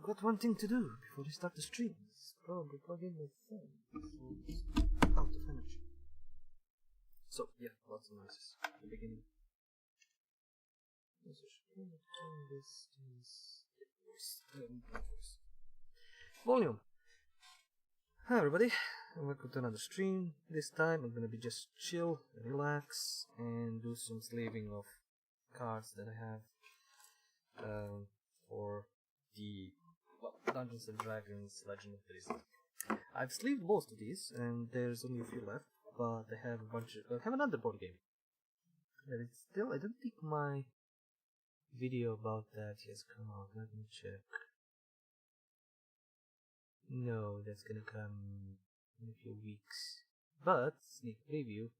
got one thing to do before we start the stream. Probably plug in my phone. Out of energy. So, yeah, lots of noises at the beginning. Volume. Hi everybody, and welcome to another stream. This time I'm gonna be just chill, relax, and do some sleeving of cards that I have for the Dungeons and Dragons Legend of Drizzt. I've sleeved most of these, and there's only a few left, but I have a bunch of, I have another board game. And it's still, I don't think my video about that has come out. Let me check. No, that's gonna come in a few weeks. But, sneak preview.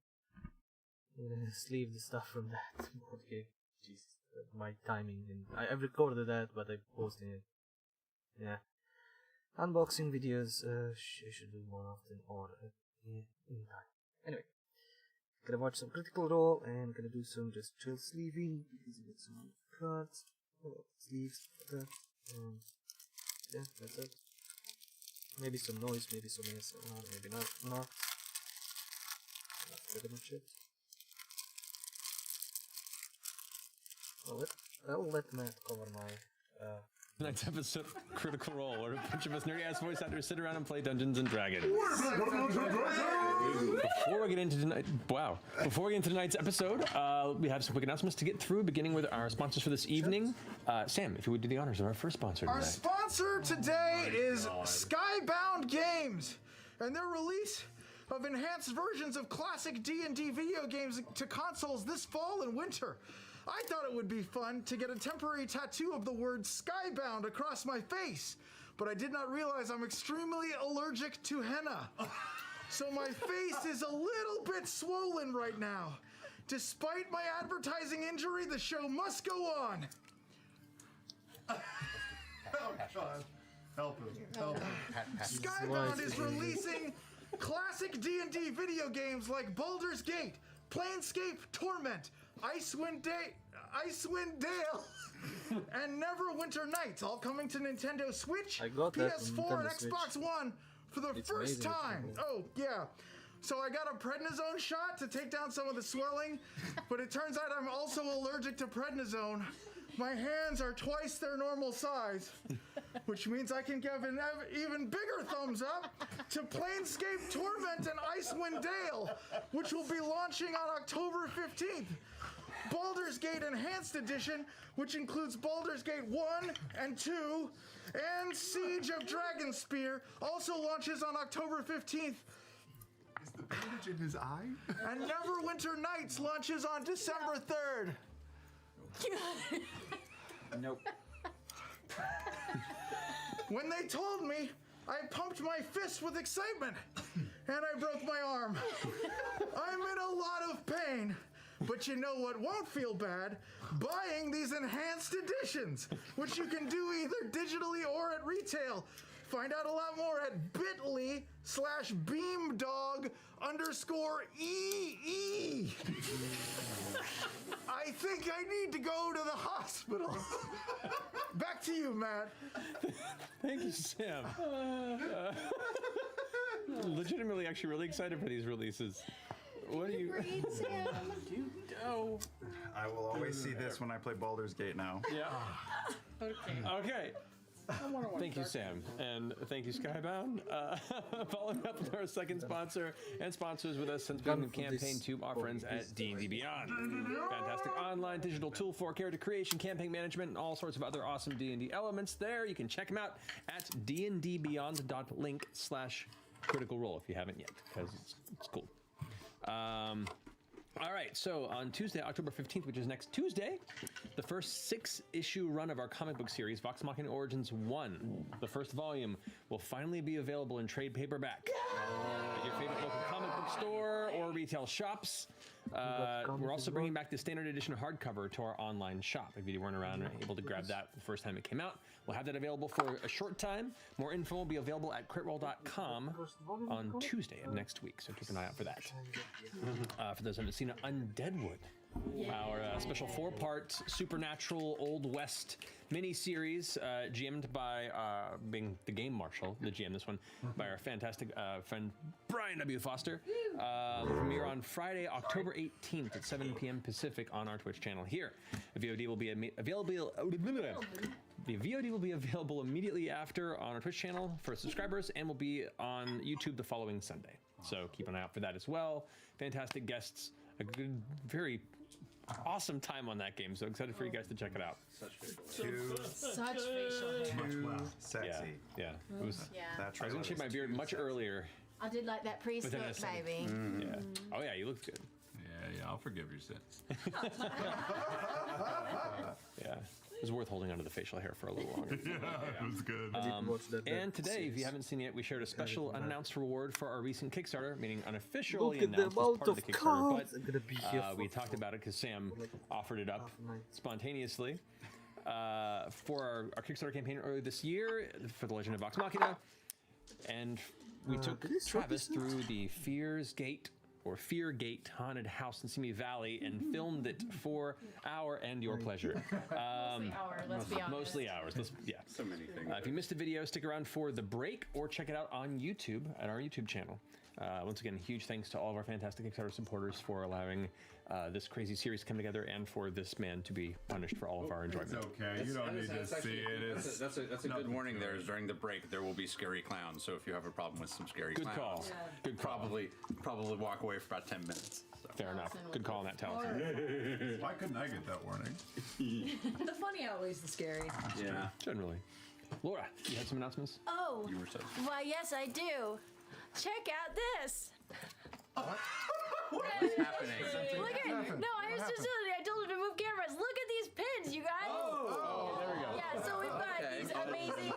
I'm gonna sleeve the stuff from that board game. Jesus, my timing. I've recorded that, but I'm posting it. Yeah. Unboxing videos, I should do more often, or yeah, in time. Anyway, gonna watch some Critical Role, and gonna do some just chill sleeving, because I got some cards, sleeves, that, and yeah, that's it. Maybe some noise, maybe some ASMR, maybe not. That's pretty much it. I'll let Matt cover my Tonight's episode of Critical Role, where a bunch of us nerdy ass voice actors sit around and play Dungeons and Dragons. Before we get into tonight's episode, we have some quick announcements to get through, beginning with our sponsors for this evening. Sam, if you would do the honors of our first sponsor tonight. Our sponsor today is Skybound Games, and their release of enhanced versions of classic D&D video games to consoles this fall and winter. I thought it would be fun to get a temporary tattoo of the word Skybound across my face, but I did not realize I'm extremely allergic to henna. So my face is a little bit swollen right now. Despite my advertising injury, the show must go on. Help him. Skybound is releasing classic D&D video games like Baldur's Gate, Planescape Torment, Icewind Dale, and Neverwinter Nights, all coming to Nintendo Switch, PS4, and Xbox One for the first time. Oh, yeah. So I got a prednisone shot to take down some of the swelling, but it turns out I'm also allergic to prednisone. My hands are twice their normal size, which means I can give an even bigger thumbs up to Planescape Torment and Icewind Dale, which will be launching on October 15th. Baldur's Gate Enhanced Edition, which includes Baldur's Gate 1 and 2, and Siege of Dragonspear, also launches on October 15th. Is the bandage in his eye? And Neverwinter Nights launches on December 3rd. Nope. When they told me, I pumped my fist with excitement, and I broke my arm. I'm in a lot of pain. But you know what won't feel bad? Buying these enhanced editions, which you can do either digitally or at retail. Find out a lot more at bit.ly/beamdog_EE. I think I need to go to the hospital. Back to you, Matt. Thank you, Sam. Legitimately, actually really excited for these releases. What do you... Oh. I will always see this when I play Baldur's Gate now. Yeah. Okay. Thank you, Sam, and thank you, Skybound. Following up with our second sponsor and sponsors with us since beginning of campaign to our friends at D&D Beyond. Fantastic online digital tool for character creation, campaign management, and all sorts of other awesome D&D elements there. You can check them out at dndbeyond.link/critical role if you haven't yet, because it's cool. All right, so on Tuesday, October 15th, which is next Tuesday, the first 6-issue run of our comic book series, Vox Machina Origins 1, the first volume, will finally be available in trade paperback at your favorite local comic book store or retail shops. We're also bringing back the standard edition hardcover to our online shop. If you weren't around and able to grab that the first time it came out, we'll have that available for a short time. More info will be available at critroll.com on Tuesday of next week, so keep an eye out for that. For those who haven't seen it, Undeadwood, our special 4-part Supernatural Old West mini-series, GM'd by, being the game marshal, the GM this one, by our fantastic friend Brian W. Foster. Premiere on Friday, October 18th at 7 p.m. Pacific on our Twitch channel here. The VOD will be available. The VOD will be available immediately after on our Twitch channel for subscribers, and will be on YouTube the following Sunday. So keep an eye out for that as well. Fantastic guests, a good, very awesome time on that game. So excited for you guys to check it out. Such facial hair. Too sexy. Yeah. It was. That I was gonna shave my beard much earlier. I did like that priest But then look, I said- baby. Yeah. Oh yeah, you look good. Yeah, I'll forgive your sins. Yeah. It was worth holding onto the facial hair for a little longer. Yeah, it was good. And today, if you haven't seen it, we shared a special unannounced reward for our recent Kickstarter, meaning unofficially Look at the announced as amount part of the of Kickstarter. cards. I'm gonna be here We for talked about it because Sam offered it up spontaneously for our Kickstarter campaign earlier this year for The Legend of Vox Machina. And we took Travis through the Fears Gate or Fear Gate haunted house in Simi Valley and filmed it for our and your pleasure. Let's be honest. Mostly ours. Yeah. So many things. If you missed the video, stick around for the break or check it out on YouTube at our YouTube channel. Once again, huge thanks to all of our fantastic Kickstarter supporters for allowing this crazy series to come together and for this man to be punished for all of our enjoyment. It's okay. You don't need to see it. That's a good warning there. Is during the break there will be scary clowns. So if you have a problem with some scary Good clowns, call. Good call. probably walk away for about 10 minutes. So. Fair enough. Good call on that, Taliesin. Why couldn't I get that warning? The funny outweighs the scary. Yeah. Generally. Laura, you had some announcements? Oh, You were so. why, yes, I do. Check out this. What's happening? Look at no, I was just I told him to move cameras. Look at these pins, you guys. Oh, there we go. Yeah, so we've got Okay. these amazing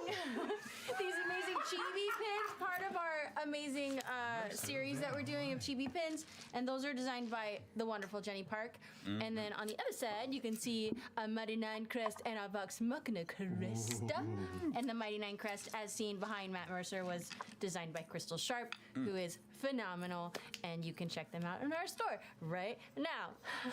these amazing chibi pins, part of our amazing series that we're doing of chibi pins, and those are designed by the wonderful Jenny Park. And then on the other side, you can see a Mighty Nine crest and a Vox Machina crest. And the Mighty Nine crest, as seen behind Matt Mercer, was designed by Crystal Sharp, who is phenomenal, and you can check them out in our store right now.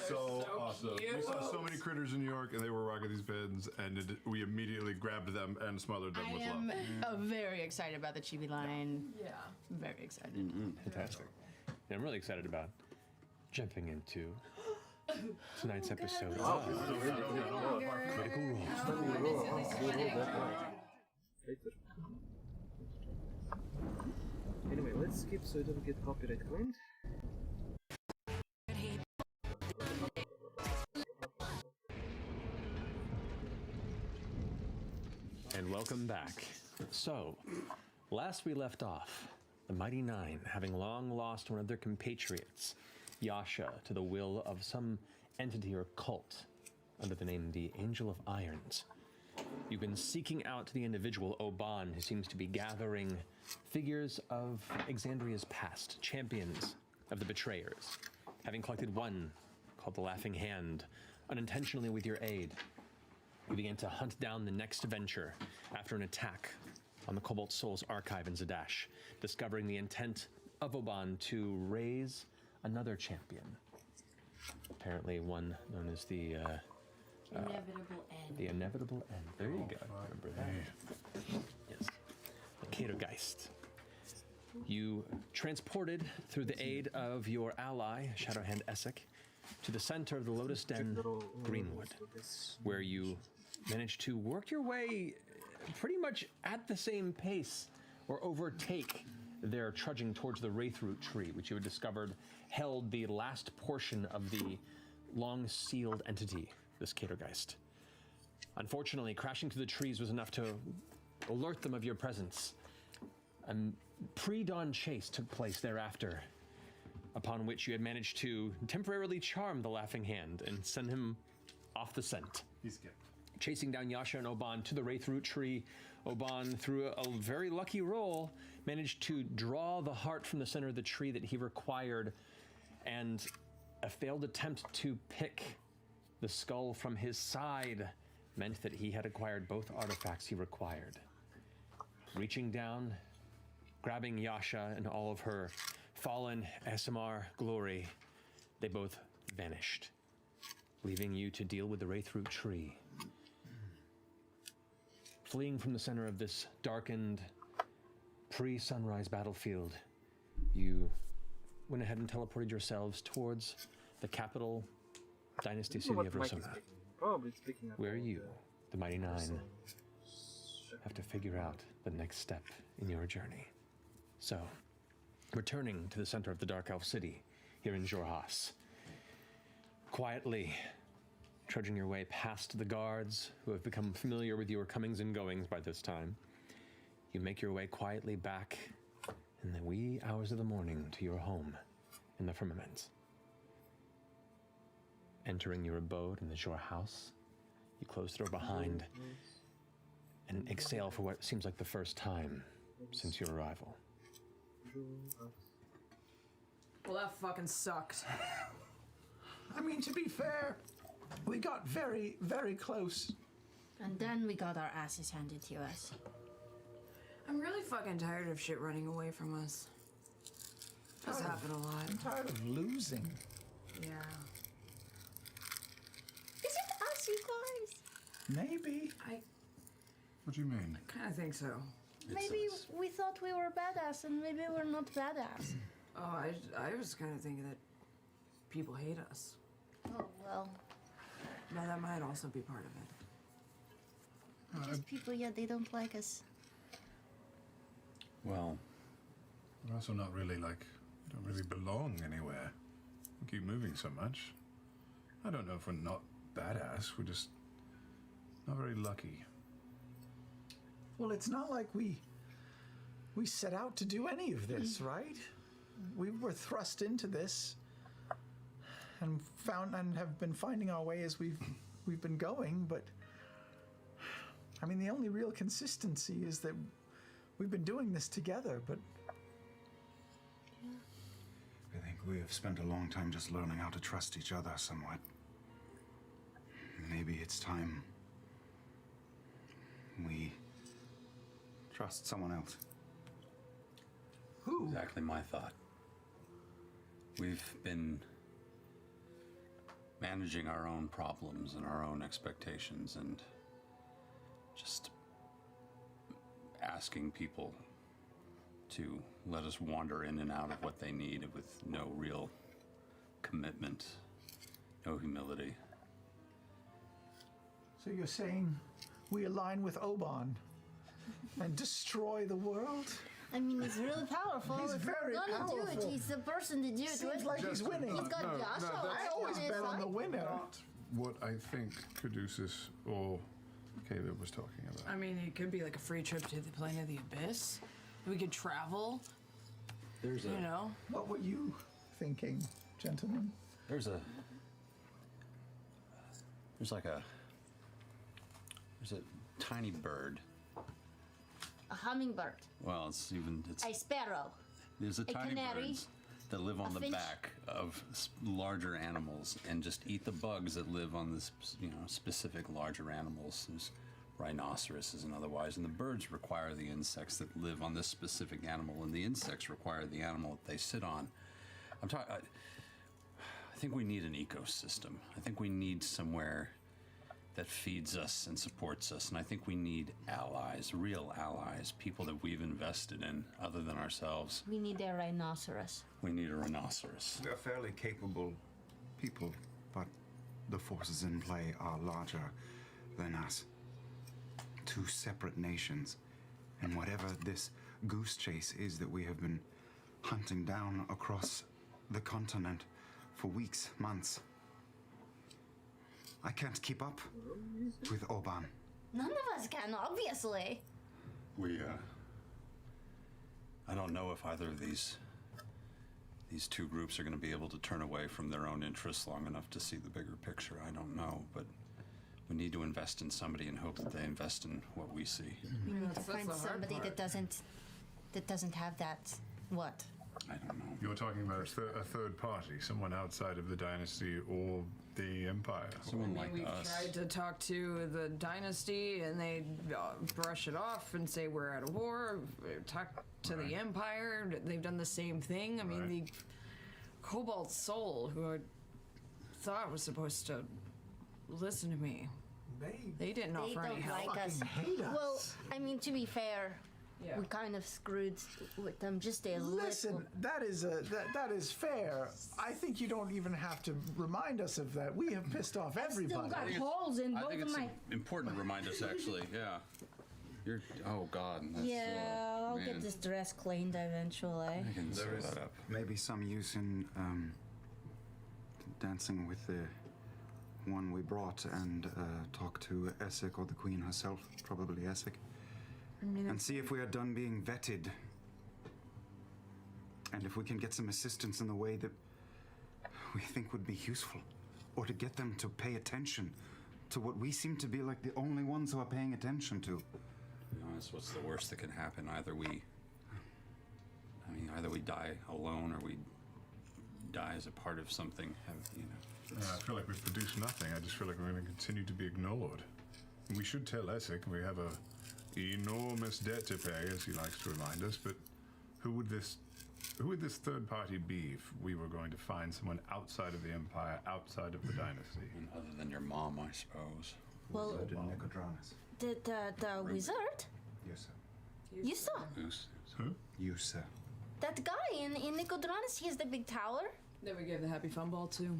So awesome. We saw so many critters in New York, and they were rocking these pins, and we immediately grabbed them and smothered them I with am love. very excited about the chibi line. Yeah. Very excited. Fantastic. Yeah, I'm really excited about jumping into tonight's episode of Critical Role. Later. Anyway, let's skip so it doesn't get copyright claimed. And welcome back. So, last we left off, the Mighty Nine, having long lost one of their compatriots, Yasha, to the will of some entity or cult under the name the Angel of Irons. You've been seeking out the individual, Oban, who seems to be gathering figures of Exandria's past, champions of the Betrayers. Having collected one, called the Laughing Hand, unintentionally with your aid, you began to hunt down the next venture after an attack on the Cobalt Souls archive in Zadash, discovering the intent of Oban to raise another champion. Apparently one known as the Inevitable end. the Inevitable End. There you go. Remember that. Yes. The Catergeist. You transported through the aid of your ally, Shadowhand Essek, to the center of the Lotus Den, Greenwood, where you managed to work your way pretty much at the same pace or overtake their trudging towards the Wraithroot tree, which you had discovered held the last portion of the long-sealed entity, this Catergeist. Unfortunately, crashing through the trees was enough to alert them of your presence. A pre-dawn chase took place thereafter, upon which you had managed to temporarily charm the Laughing Hand and send him off the scent. He's good. Chasing down Yasha and Oban to the Wraithroot tree, Oban, through a very lucky roll, managed to draw the heart from the center of the tree that he required and A failed attempt to pick the skull from his side meant that he had acquired both artifacts he required. Reaching down, grabbing Yasha and all of her fallen SMR glory, they both vanished, leaving you to deal with the Wraithroot tree. Fleeing from the center of this darkened, pre-sunrise battlefield, you went ahead and teleported yourselves towards the capital dynasty city of Rosonath, Probably speaking of where you, the Mighty Nine, have to figure out the next step in your journey. So, returning to the center of the Dark Elf City, here in Xhorhas, quietly trudging your way past the guards who have become familiar with your comings and goings by this time, you make your way quietly back in the wee hours of the morning to your home in the Firmament. Entering your abode in the Xhor house, you close the door behind and exhale for what seems like the first time since your arrival. Well, that fucking sucked. I mean, to be fair, we got very, very close. And then we got our asses handed to us. I'm really fucking tired of shit running away from us. That's happened a lot. I'm tired of losing. Yeah. Is it us, you guys? Maybe. What do you mean? Kind of think so. Maybe we thought we were badass, and maybe we're not badass. Oh, I was kind of thinking that people hate us. Oh, well. Now that might also be part of it. We're just people, yet they don't like us. Well, We're also not really we don't really belong anywhere. We keep moving so much. I don't know if we're not badass. We're just not very lucky. Well, it's not like we set out to do any of this, right? We were thrust into this and have been finding our way as we've been going, but I mean the only real consistency is that we've been doing this together, but I think we have spent a long time just learning how to trust each other somewhat. Maybe it's time we trust someone else. who? exactly my thought. We've been managing our own problems and our own expectations and just asking people to let us wander in and out of what they need with no real commitment, no humility. So you're saying we align with Oban and destroy the world? I mean, he's really powerful. He's if very we're gonna do powerful. it, he's the person to do it Seems with. like he's winning. He's got No, Yasha. no, I always bet on the winner. Not what I think Caduceus or Caleb was talking about. I mean, it could be like a free trip to the plane of the abyss. We could travel. There's You know. What were you thinking, gentlemen? There's a tiny bird. A hummingbird. Well, it's A sparrow. there's a a tiny canary, birds that live on a the finch. back of larger animals and just eat the bugs that live on this, specific larger animals. There's rhinoceroses and otherwise, and the birds require the insects that live on this specific animal, and the insects require the animal that they sit on. I think we need an ecosystem. I think we need somewhere that feeds us and supports us, and I think we need allies, real allies, people that we've invested in other than ourselves. We need a rhinoceros. We need a rhinoceros. We are fairly capable people, but the forces in play are larger than us. Two separate nations, and whatever this goose chase is that we have been hunting down across the continent for weeks, months. I can't keep up with Oban. None of us can, obviously. I don't know if either of these two groups are going to be able to turn away from their own interests long enough to see the bigger picture. I don't know, but we need to invest in somebody and hope that they invest in what we see. We need to That's find the hard somebody part. that doesn't have that I don't know. You're talking about a third party, someone outside of the dynasty or the empire. Someone like We us. tried to talk to the dynasty, and they brush it off and say we're at a war. Talk to the empire. They've done the same thing. I mean, the Cobalt Soul, who I thought was supposed to listen to me, they didn't They offer any don't help. like us. hate us. Well, I mean, to be fair, Yeah. we kind of screwed with them just a Listen, little. that is fair. I think you don't even have to remind us of that. We have pissed off Still everybody. got holes in I both think of it's my. important to remind us, actually. Yeah. You're. Oh God. That's, Yeah, I'll man. get this dress cleaned eventually. I can sew There is that up. maybe some use in dancing with the one we brought and talk to Essek or the Queen herself, probably Essek, and see if we are done being vetted. And if we can get some assistance in the way that we think would be useful, or to get them to pay attention to what we seem to be like the only ones who are paying attention to. To be honest, what's the worst that can happen? Either we die alone, or we die as a part of something. I feel like we've produced nothing. I just feel like we're going to continue to be ignored. We should tell Essek we have a enormous debt to pay, as he likes to remind us. But who would this third party be if we were going to find someone outside of the empire, outside of the dynasty? And other than your mom, I suppose. Well, Wizard and Nicodranas. the wizard? Yes, sir. You saw Goose. Who? You, sir. that guy in Nicodranas? He has the big tower. That we gave the happy fun ball to.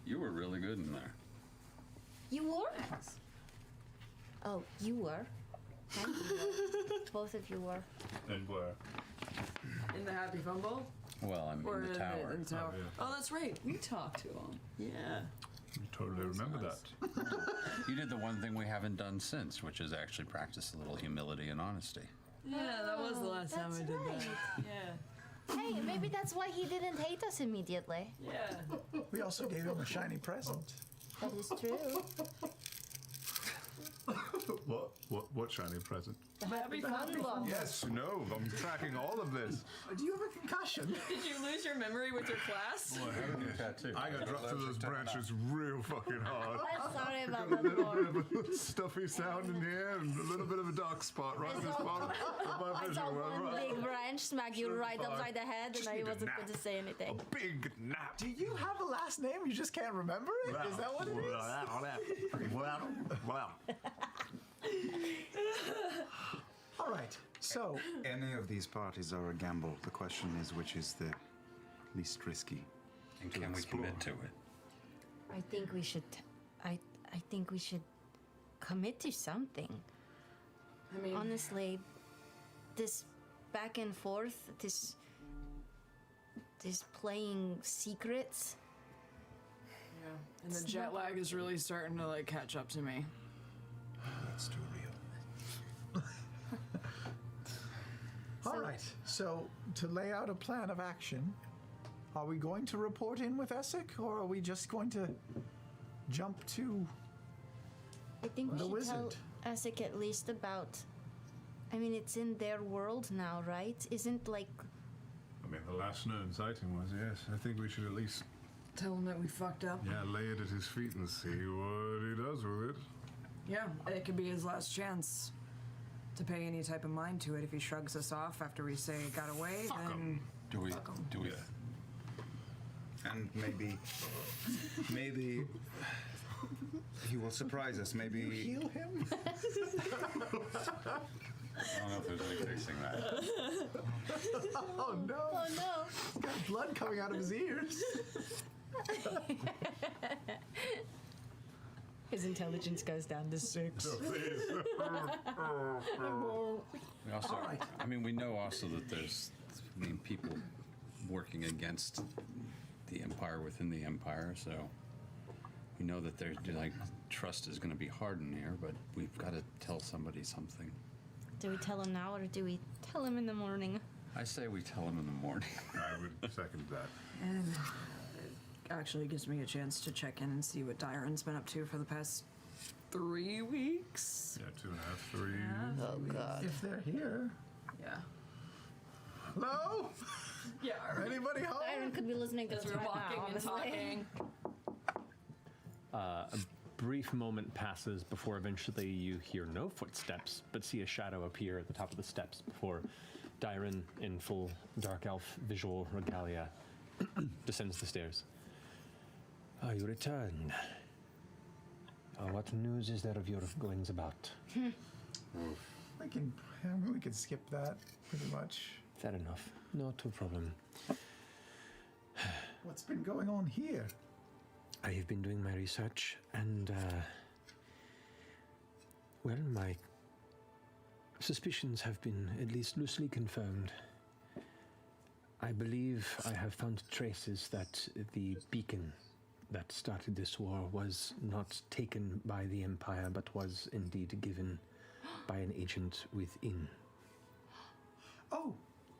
You were really good in there. You were. Oh, you were. And you were. Both of you were. And where? In the happy fun ball? Well, I mean, Or the tower. In the tower. Oh, yeah. Oh, that's right. We talked to him. Yeah. You totally remember that. You did the one thing we haven't done since, which is actually practice a little humility and honesty. Yeah, that was the last time I did that. Yeah. Hey, maybe that's why he didn't hate us immediately. Yeah. We also gave him a shiny present. That is true. What shiny present? Happy fun ball. Yes, no, I'm tracking all of this. Do you have a concussion? Did you lose your memory with your class? I got dropped through those branches real fucking hard. I'm sorry about A that, little Lord. bit of a stuffy sound in here and a little bit of a dark spot right in this part of my I vision. saw where I'm one right. big branch smack you right Fuck. upside the head, Just and I need a wasn't nap. going to say anything. A big nap. Do you have a last name? You just can't remember it? Is that what it is? All right. So, Any of these parties are a gamble. The question is which is the least risky. And To can we explore. commit to it? I think we should. I think we should commit to something. I mean, Honestly, this back and forth, this playing secrets. yeah. And the jet lag is really starting to like catch up to me. That's too real. all right. So, to lay out a plan of action, are we going to report in with Essek, or are we just going to jump to? I think we The should wizard. tell Essek at least about. I mean, it's in their world now, right? Isn't like I mean, the last known sighting was, yes. I think we should at least, Tell him that we fucked up. lay it at his feet and see what he does with it. Yeah, it could be his last chance to pay any type of mind to it. If he shrugs us off after we say it got away, then Do we? Do we? And maybe he will surprise us. Maybe Heal him? I don't know if there's any fixing that. Oh no! oh no. He's got blood coming out of his ears. His intelligence goes down to 6. We also, I mean, we know also that there's, people working against the empire within the empire. So we know that there's like trust is going to be hard in here, but we've got to tell somebody something. Do we tell him now, or do we tell him in the morning? I say we tell him in the morning. I would second that. and it actually gives me a chance to check in and see what Dyron's been up to for the past 3 weeks. Yeah, 2.5, 3. Oh god. If they're here. Yeah. Hello? Yeah. Anybody home? Byron could be listening to As this we're right walking now, and honestly. talking. A brief moment passes before eventually you hear no footsteps, but see a shadow appear at the top of the steps before Dyron, in full dark elf visual regalia, descends the stairs. You returned. What news is there of your goings about? We can skip that pretty much. Fair enough. Not a problem. What's been going on here? I have been doing my research, and, well, my suspicions have been at least loosely confirmed. I believe I have found traces that the beacon that started this war was not taken by the Empire, but was indeed given by an agent within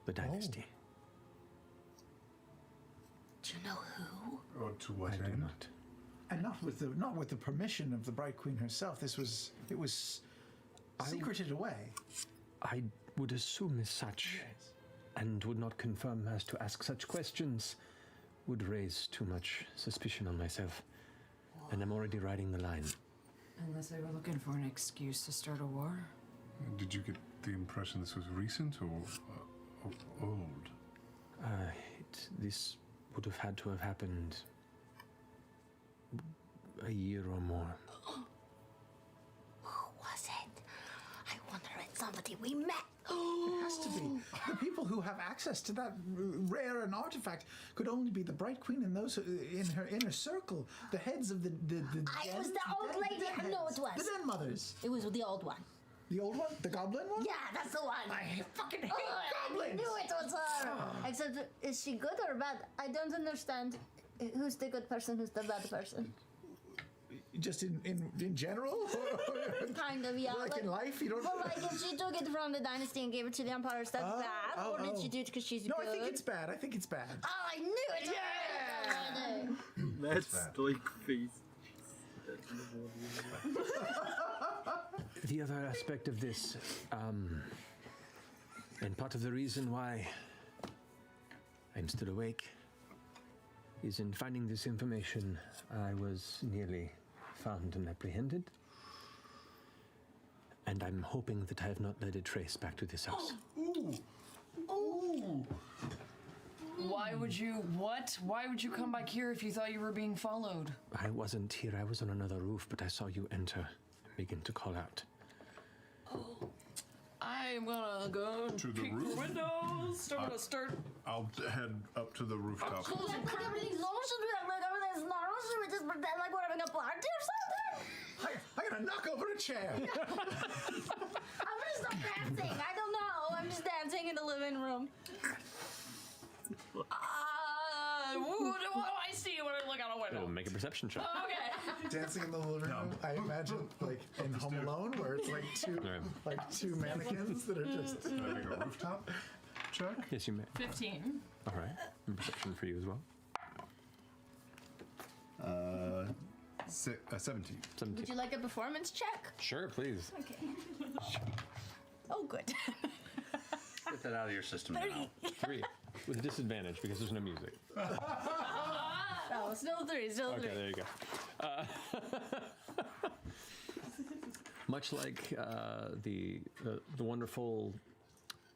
the dynasty. Do you know who? Or to what I do end? not. And not with the permission of the Bright Queen herself. It was secreted away. I would assume as such, and would not confirm, as to ask such questions would raise too much suspicion on myself. And I'm already riding the line. Unless they were looking for an excuse to start a war. Did you get the impression this was recent or old? This would have had to have happened a year or more. Who was it? I wonder if it's somebody we met. It has to be. The people who have access to that rare an artifact could only be the Bright Queen and those in her inner circle. The heads of the I was the old lady. I know it was. The Den Mothers. It was the old one. The old one? The goblin one? Yeah, that's the one. I fucking hate I goblins. knew it was her. Except, is she good or bad? I don't understand. Who's the good person? Who's the bad person? Just in general? Kind of, yeah. Like in life, you don't. Well, like if she took it from the dynasty and gave it to the Empire, is that bad? Or did she do it because she's No, good? I think it's bad. I think it's bad. Oh, I knew it. That stoic face. The other aspect of this, and part of the reason why I'm still awake, is in finding this information, I was nearly found and apprehended. And I'm hoping that I have not led a trace back to this house. Why would you, what? Why would you come back here if you thought you were being followed? I wasn't here, I was on another roof, but I saw you enter and begin to call out. I'm gonna go To the peek roof? the windows. I'm gonna start. I'll head up to the rooftop. Like everything's normal, should we like everything's normal? Should we just pretend like we're having a party or something? I gotta knock over a chair. I'm gonna start dancing. I don't know. I'm just dancing in the living room. What do I see when I look out a Oh, window? make a perception check. Okay. Dancing in the living room. I imagine like in Home Alone, where it's like two mannequins that are just. Can I make a rooftop check? Yes, you may. 15. All right. And perception for you as well. 17. 17. Would you like a performance check? Sure, please. Okay. Oh, good. Get that out of your system now. 3. With disadvantage because there's no music. Oh, still 3. Still 3. Okay, there you go. Much like the wonderful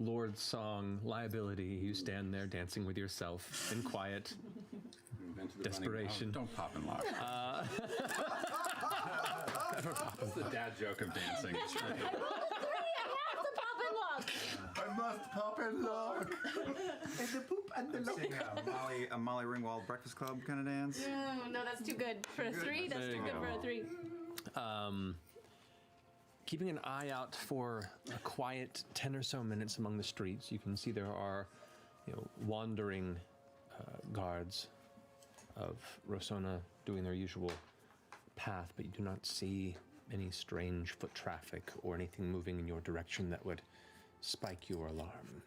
Lord's song "Liability," you stand there dancing with yourself in quiet desperation. Don't pop and lock. That's the dad joke of dancing. I must pop and lock. And the poop and the lock. A Molly Ringwald Breakfast Club kind of dance. No, that's too good for a 3. That's There too you good go. for a 3. Keeping an eye out for a quiet 10 or so minutes among the streets, you can see there are, wandering guards of Rosohna doing their usual path, but you do not see any strange foot traffic or anything moving in your direction that would spike your alarm.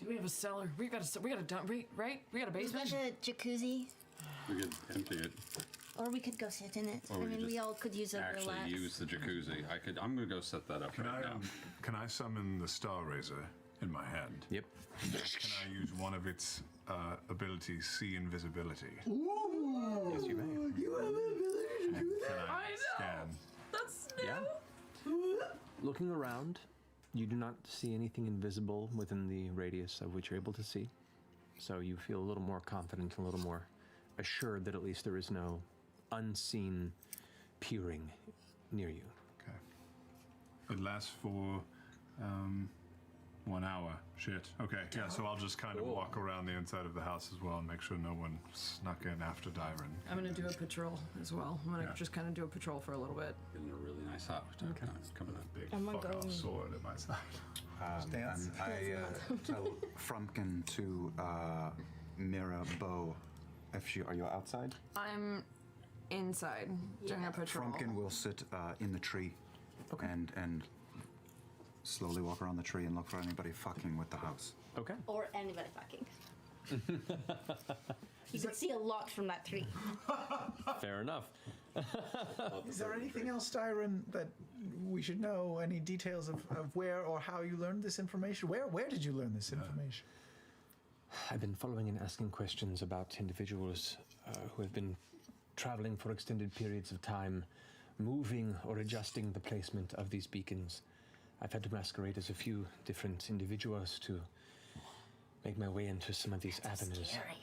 Do we have a cellar? We got a dump, right? We got a We've got basement. a jacuzzi, We could empty it. or we could go sit in it. Or I we mean, could we just all could use a Actually, relax. use the jacuzzi. I'm gonna go set that up Can right I now. can I summon the Star Razor in my hand. Yep. Can I use one of its abilities, see invisibility? Ooh! Yes, you may. You have the ability to do Can that? I scan? That's new. Yeah. Looking around, you do not see anything invisible within the radius of which you're able to see. So you feel a little more confident, a little more assured that at least there is no unseen peering near you. Okay. It lasts for 1 hour. Shit. Okay, yeah, so I'll just kind of walk around the inside of the house as well and make sure no one snuck in after Dyron. I'm gonna do a patrol as well. I'm gonna just kind of do a patrol for a little bit. Getting a really nice hot coming up. Big I'm gonna fuck off go- sword at my side. And I tell Frumpkin to mirror Bo. Are you outside? I'm inside doing a patrol. Frumpkin will sit in the tree and slowly walk around the tree and look for anybody fucking with the house. Okay. Or anybody fucking. You can see a lot from that tree. Fair enough. Is there anything else, Dyron, that we should know? Any details of where or how you learned this information? Where did you learn this information? I've been following and asking questions about individuals who have been traveling for extended periods of time, moving or adjusting the placement of these beacons. I've had to masquerade as a few different individuals to make my way into some of these avenues. Scary.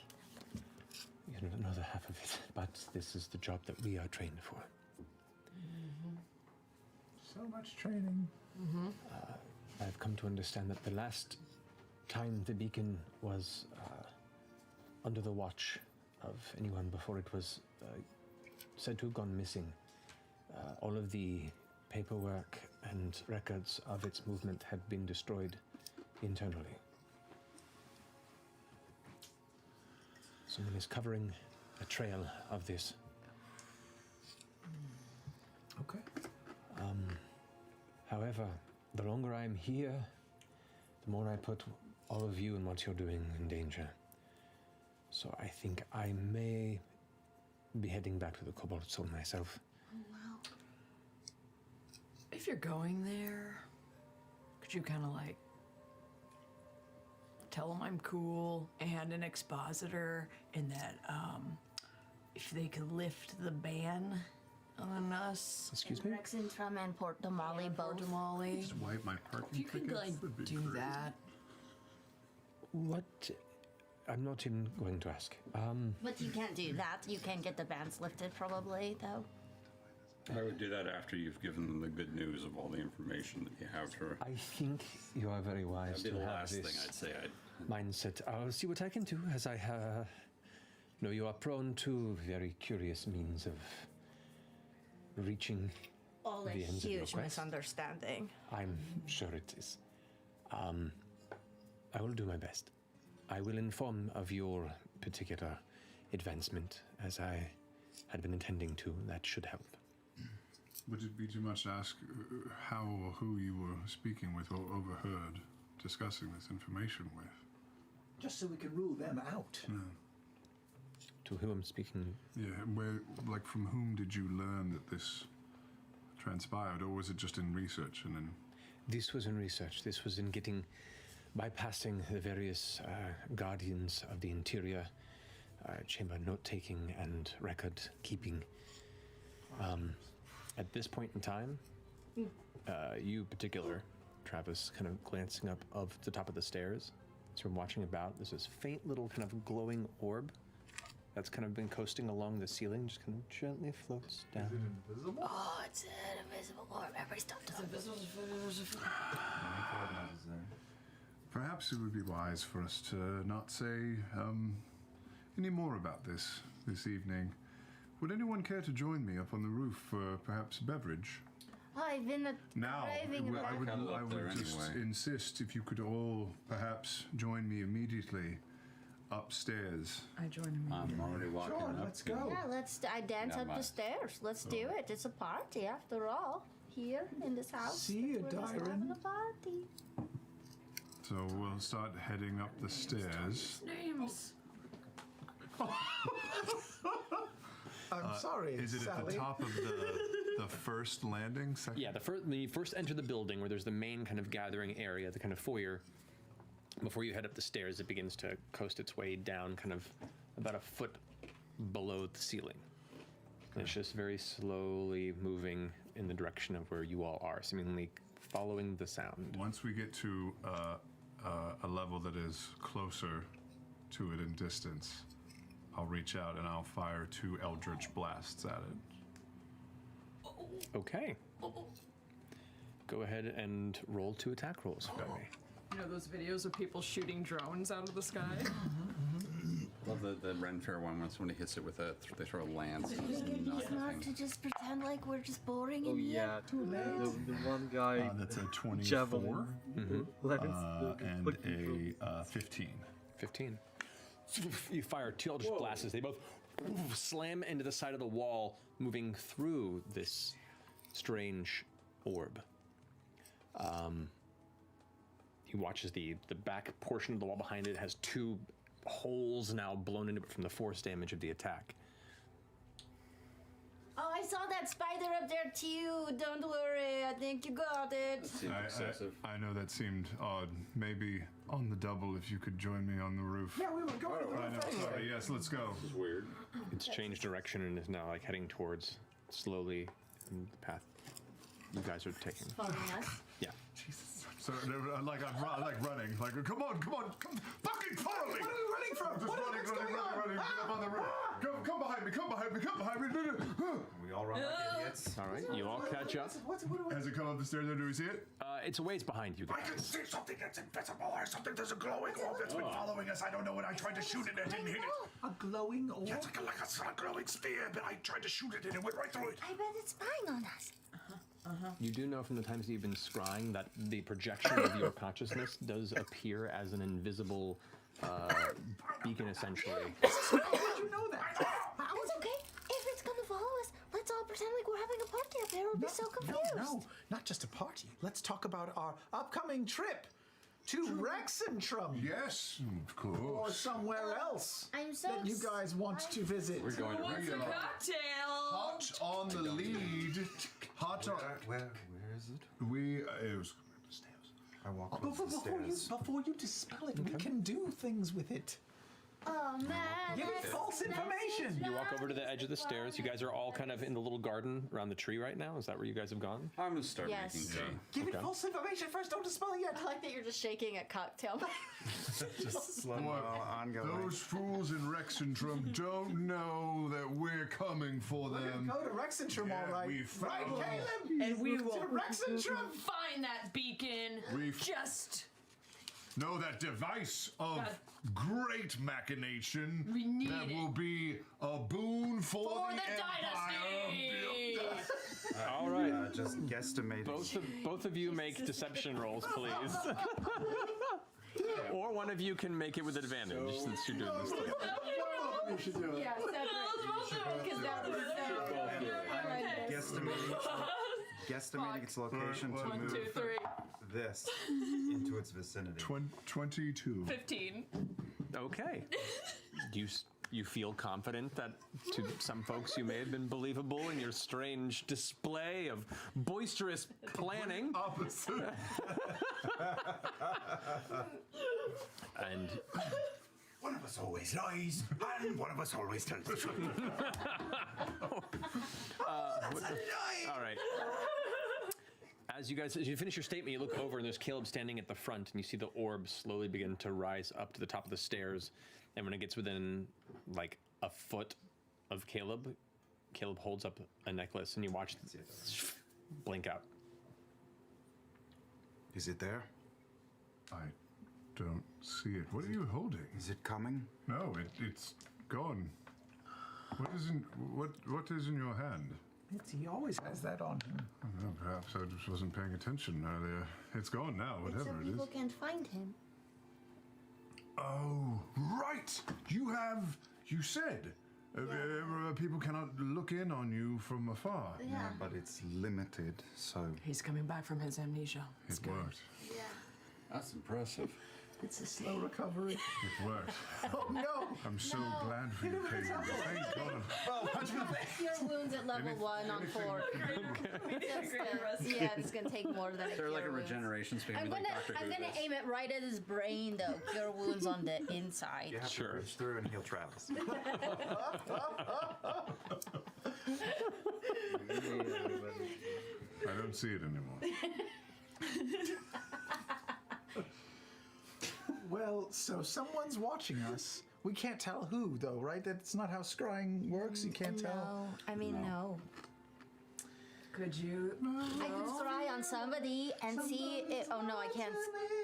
You don't know the half of it, but this is the job that we are trained for. So much training. I've come to understand that the last time the beacon was under the watch of anyone before it was said to have gone missing, all of the paperwork and records of its movement had been destroyed internally. Someone is covering a trail of this. Okay. However, the longer I'm here, the more I put all of you and what you're doing in danger. So I think I may be heading back to the Cobalt Soul myself. If you're going there, could you kind of like tell them I'm cool and an expositor, and that if they could lift the ban on us. Excuse me? Rexentrum and Port Damali both. Damali. Just wipe my parking If you could tickets, like that'd be do great. that. What? I'm not even going to ask. But you can't do that. You can get the bans lifted probably, though. I would do that after you've given them the good news of all the information that you have for. I think you are very wise That'd be to the have last thing this I'd say. mindset. I'll see what I can do, as I know you are prone to very curious means of reaching All a the ends of your huge quest. misunderstanding. I'm sure it is. I will do my best. I will inform of your particular advancement, as I had been intending to. That should help. Would it be too much to ask how or who you were speaking with or overheard discussing this information with? Just so we can rule them out. To whom I'm speaking? Yeah, where, like, from whom did you learn that this transpired, or was it just in research and then? This was in research. This was in bypassing the various guardians of the interior, chamber note-taking and record keeping. At this point in time, you particular, Travis, kind of glancing up of the top of the stairs, as you're watching about, there's this faint little kind of glowing orb that's kind of been coasting along the ceiling, just kind of gently floats down. Is it invisible? Oh, it's an invisible orb. Everybody stop talking. Perhaps it would be wise for us to not say any more about this evening. Would anyone care to join me up on the roof for perhaps a beverage? I've been Now, craving a I would there just anyway. insist if you could all perhaps join me immediately upstairs. I join him. I'm already walking Sure, up. let's go. Yeah, I dance Yeah, up the my- stairs. Let's do it. It's a party after all. Here in this house. See you, we're just Dyron. having a party. So we'll start heading up the stairs. Names. I'm sorry, Is it at Sally. the top of the first landing? Second? Yeah, when you first enter the building, where there's the main kind of gathering area, the kind of foyer, Before you head up the stairs, it begins to coast its way down, kind of about a foot below the ceiling. And it's just very slowly moving in the direction of where you all are, seemingly following the sound. Once we get to a level that is closer to it in distance, I'll reach out and I'll fire 2 Eldritch Blasts at it. Okay. Go ahead and roll 2 attack rolls for me. You know those videos of people shooting drones out of the sky? Love the Ren Fair one when somebody hits it with they throw a lance. And just It'd be knock the smart thing. to just pretend like we're just boring Oh in here. yeah, the one guy. That's a 24 Javelin. and a 15. 15. You fire 2 Eldritch Blasts. They both slam into the side of the wall, moving through this strange orb. You watch as the back portion of the wall behind it has 2 holes now blown into it from the force damage of the attack. Oh, I saw that spider up there too. Don't worry, I think you got it. Seems excessive. I know that seemed odd. Maybe on the double if you could join me on the roof. Yeah, we were going to I know, sorry, yes, let's go. This is weird. It's changed direction and is now like heading towards slowly the path you guys are taking. Following us. Yeah. So, I'm like running. Like, come on, fucking follow me! What are we running from? Just running. Get up on the roof. Come behind me. We all run like idiots. All right, you all catch up. Has it come up the stairs there? Do we see it? It's a ways behind you I can guys. see something that's invisible or something that's a glowing orb that's been following us. I don't know what I tried to shoot it and I didn't hit it. A glowing orb? Yeah, it's like a glowing sphere, but I tried to shoot it and it went right through it. I bet it's spying on us. You do know from the times that you've been scrying that the projection of your consciousness does appear as an invisible beacon, essentially. How did you know that? It's okay. If it's gonna follow us, let's all pretend like we're having a party up there. We'll be so confused. No, not just a party. Let's talk about our upcoming trip to Rexentrum. Yes, of Or course. somewhere else I'm so that you guys want to visit. We're going to What's a cocktail? Hot on the lead. Hot on. Where is it? It was I walk up the stairs. Before you dispel it, we can do things with it. Oh man. Give it false information. You walk over to the edge of the stairs. You guys are all kind of in the little garden around the tree right now. Is that where you guys have gone? I'm gonna start Yes. making tea. Give it false information first. Don't dispel it yet. I like that you're just shaking a cocktail. Just slow mo ongoing. Those fools in Rexentrum don't know that we're coming for We're gonna them. go to Rexentrum, all right. we Right, found them. Caleb? And we will to Rexentrum. find that beacon. Just Know that device of great machination We need that it. will be a boon for for the the Empire. dynasty. All right. Just guesstimated. Both of you make deception rolls, please. Or one of you can make it with advantage since you're doing this thing. You should do it. Yeah, separate. Because that was Guesstimating its location to 1, move 2, 3, this into its vicinity. 22. 15. Okay. You feel confident that to some folks you may have been believable in your strange display of boisterous planning. Opposite. And One of us always lies, and one of us always tells the truth. all right. As you finish your statement, you look over and there's Caleb standing at the front, and you see the orb slowly begin to rise up to the top of the stairs. And when it gets within like a foot of Caleb holds up a necklace, and you watch it blink out. Is it there? I don't see it. What are you holding? Is it coming? No, it's gone. What is in your hand? He always has that on him. I don't know, perhaps I just wasn't paying attention earlier. It's gone now, whatever So it is. people can't find him. Oh, right! You said people cannot look in on you from afar. Yeah. But it's limited, so He's coming back from his amnesia. It worked. Yeah. That's impressive. It's a slow recovery. It worked. Oh no! I'm so glad for you, Caleb. Thank God. Your wounds at level 1 on 4. Yeah, it's gonna take more than a Is there like a cure wounds. regeneration speed? I'm like gonna, Dr. I'm Who gonna does? aim it right at his brain though. Cure wounds on the inside. You have to reach through and heal Travis. I don't see it anymore. Well, so someone's watching us. We can't tell who, though, right? That's not how scrying works. You can't tell. No, I mean no. Could you? I could scry on somebody and see it. Oh no, I can't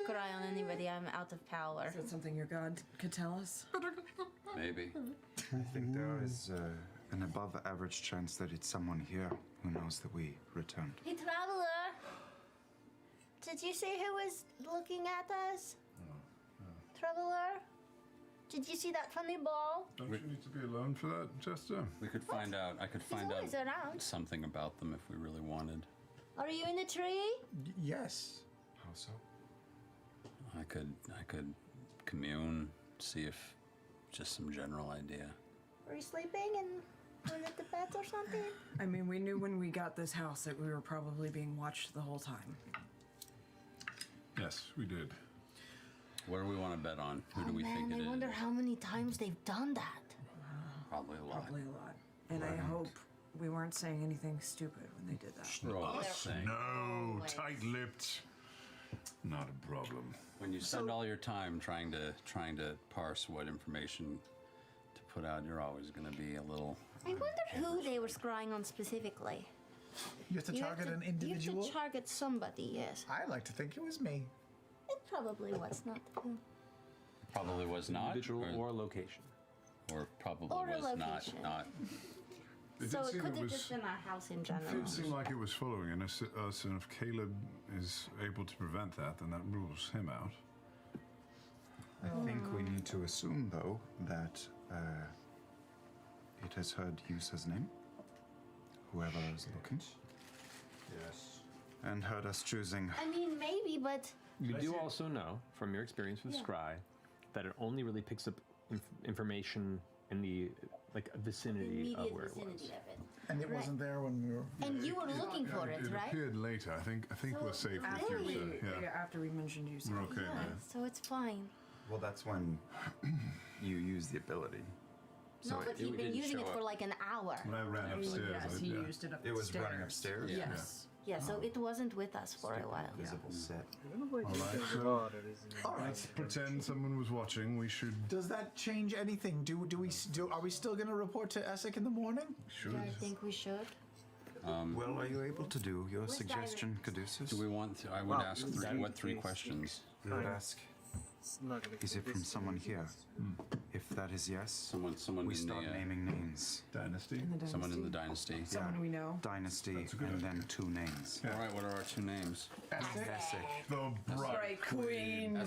scry on anybody. I'm out of power. Is that something your god could tell us? Maybe. I think there is an above average chance that it's someone here who knows that we returned. Hey, traveler. Did you see who was looking at us? Traveler? Did you see that funny ball? Don't you need to be alone for that, Chester? We could find out. I could find out always around. something about them if we really wanted. Are you in the tree? Yes. How so? I could commune, see if just some general idea. Were you sleeping and was it the bed or something? I mean, we knew when we got this house that we were probably being watched the whole time. Yes, we did. What do we want to bet on? Who do we think it I is? wonder how many times they've done that. Probably a lot. Probably a lot. And I hope we weren't saying anything stupid when they did that. We're always saying. No, Always. tight-lipped. Not a problem. When you spend all your time trying to parse what information to put out, you're always going to be a little. I wonder who they were scrying on specifically. You have to target an individual? You have to target somebody, yes. I like to think it was me. It probably was not who. Probably was not. Individual or location. Or probably Or a was location. not. It So did it seem could have was- just been our house in It general. did seem like it was following us, and if Caleb is able to prevent that, then that rules him out. I think we need to assume, though, that it has heard Yusa's name, whoever is looking, Yes. and heard us choosing. I mean, maybe, but You do also know, from your experience with Scry, that it only really picks up information in the vicinity of immediate where it vicinity was. of it. And it Right. wasn't there when we were. And you were looking for it, It right? appeared later. I think we're safe After with we, Yusa. Yeah, after we mentioned you. we're okay Yeah, there. so it's fine. Well, that's when you use the ability. No, but he'd been didn't using it show for up. like an hour. When I ran upstairs, Yes, he used it upstairs. It was running upstairs. Yes. Yeah, so it wasn't with us for a while. Visible set. All right. Let's pretend someone was watching. We should. Does that change anything? Are we still going to report to Essek in the morning? Should. I think we should. Well, are you able to do your Where's suggestion, Caduceus? Do we want to? I would ask three questions. We would ask, is it from someone here? If that is yes, Someone we in start the naming names. Dynasty. In the dynasty. someone in the dynasty. Someone we know. Dynasty, That's a good and idea. then 2 names. All right. What are our 2 names? Essek. The Bright Bright Queen. Or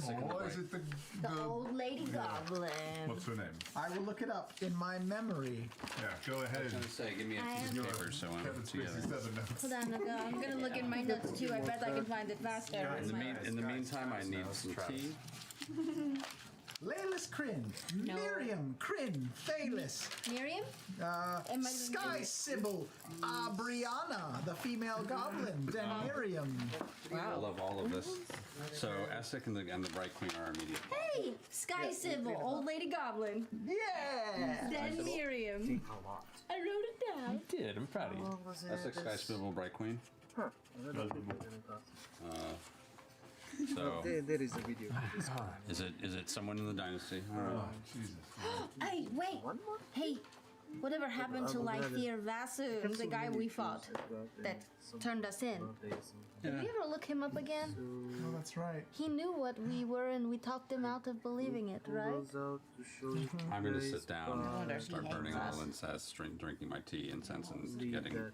is it The old lady goblin. What's her name? I will look it up in my memory. Yeah, go ahead. I was gonna say, give me a piece of paper so I'm Kevin together. Spacey 7 notes. Hold on, I'm gonna look in my notes too. I bet I can find it faster. In the meantime, I need some tea. Laylis Kryn, No. Miriam Kryn, Thalis, Miriam? Am I- Sky Sybil, Brianna, the female goblin, then Miriam. I love all of this. So Essek and the Bright Queen are immediate. Hey, Sky Sybil, old lady goblin. Yeah. Then Miriam. I wrote it down. You did. I'm proud of you. Essek, Sky Swivel, Bright Queen. So There is a video for this. is it someone in the dynasty? Hey, wait. Hey, whatever happened to Lythir Vasu, the guy we fought that turned us in? Did you ever look him up again? Oh, that's right. He knew what we were and we talked him out of believing it, right? I'm gonna sit down wonder and if he start burning hates all us. incense, drinking my tea, incense, and getting Lythir.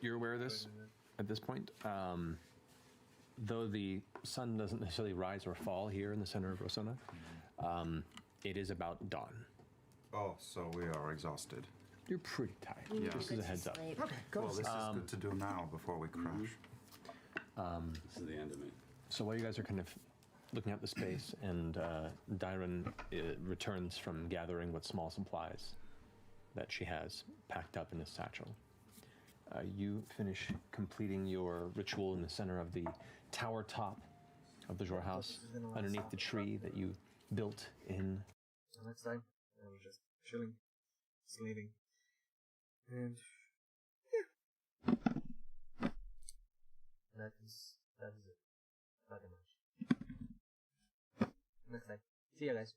You're aware of this at this point. Though the sun doesn't necessarily rise or fall here in the center of Rossona, it is about dawn. Oh, so we are exhausted. You're pretty tired. We need to Just go as a to heads up. sleep. Okay, go. Well, this is good to do now before we crash. This is the end of me. So while you guys are kind of looking at the space, and Dyron returns from gathering what small supplies that she has packed up in a satchel. You finish completing your ritual in the center of the tower top of the Jor house, underneath the tree that you built in. Next time, I was just chilling, sleeping, and yeah, that is it, pretty much. Next time, see you guys.